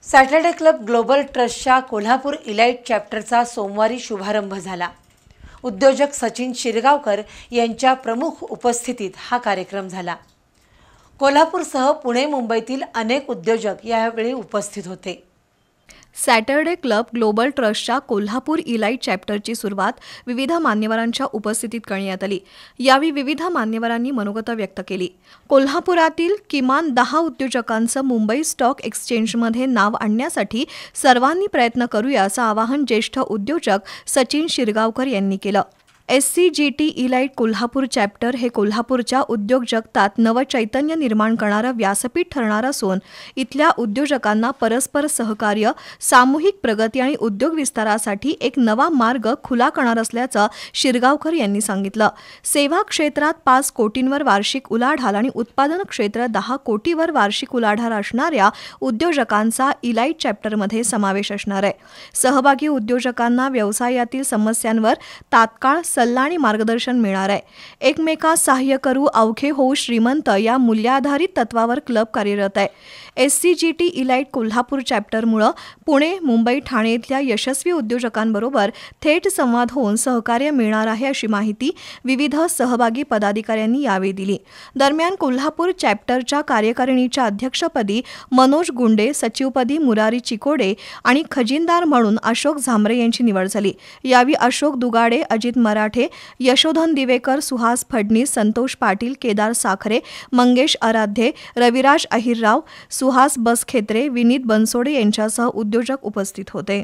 Saturday club global ट्रस्टच्या Kolhapur elite चॅप्टरचा सोमवारी शुभारंभ झाला। उद्योजक सचिन शिरगावकर यांच्या प्रमुख उपस्थितीत हा कार्यक्रम झाला। कोल्हापूरसह पुणे मुंबईतील अनेक उद्योजक यावेळी उपस्थित होते। सॅटर्डे क्लब ग्लोबल ट्रस्टच्या कोल्हापूर इलाइट चॅप्टरची सुरुवात विविध मान्यवरांच्या उपस्थितीत करण्यात आली। यावेळी विविध मान्यवरांनी मनोगत व्यक्त केली। कोल्हापुरातील किमान 10 उद्योजकांचं मुंबई स्टॉक एक्सचेंजमध्ये नाव आणण्यासाठी सर्वांनी प्रयत्न करूया असं आवाहन ज्येष्ठ उद्योजक सचिन शिरगावकर यांनी केलं। SCGT इलाइट कोल्हापूर चॅप्टर हे कोल्हापूरच्या उद्योग जगतात नवचैतन्य निर्माण करणारं व्यासपीठ ठरणार असून इथल्या उद्योजकांना परस्पर सहकार्य, सामूहिक प्रगती आणि उद्योग विस्तारासाठी एक नवा मार्ग खुला करणार असल्याचं शिरगावकर यांनी सांगितलं। सेवा क्षेत्रात 5 कोटींवर वार्षिक उलाढाल आणि उत्पादन क्षेत्र 10 कोटीवर वार्षिक उलाढाल असणाऱ्या उद्योजकांचा इलाइट चॅप्टरमध्ये समावेश असणार आहे। सहभागी उद्योजकांना व्यवसायातील समस्यांवर तात्काळ सल्ला आणि मार्गदर्शन मिळणार आहे। एकमेकास सहाय्य करू, अवघे होऊ श्रीमंत या मूल्याधारित तत्वावर क्लब कार्यरत आहे। SCGT इलाइट कोल्हापूर चॅप्टरमुळे पुणे, मुंबई, ठाणे इथल्या यशस्वी उद्योजकांबरोबर थेट संवाद होऊन सहकार्य मिळणार आहे अशी माहिती विविध सहभागी पदाधिकाऱ्यांनी यावेळी दिली। दरम्यान कोल्हापूर चॅप्टरच्या कार्यकारिणीच्या अध्यक्षपदी मनोज गुंडे, सचिवपदी मुरारी चिकोडे आणि खजिनदार म्हणून अशोक झांबरे यांची निवड झाली। यावेळी अशोक दुगाडे, अजित मराठे, यशोधन दिवेकर, सुहास फडणीस, संतोष पाटील, केदार साखरे, मंगेश आराध्ये, रविराज अहिरराव, सुहास बसखेत्रे, विनीत बनसोडे यांच्यासह उद्योजक उपस्थित होते।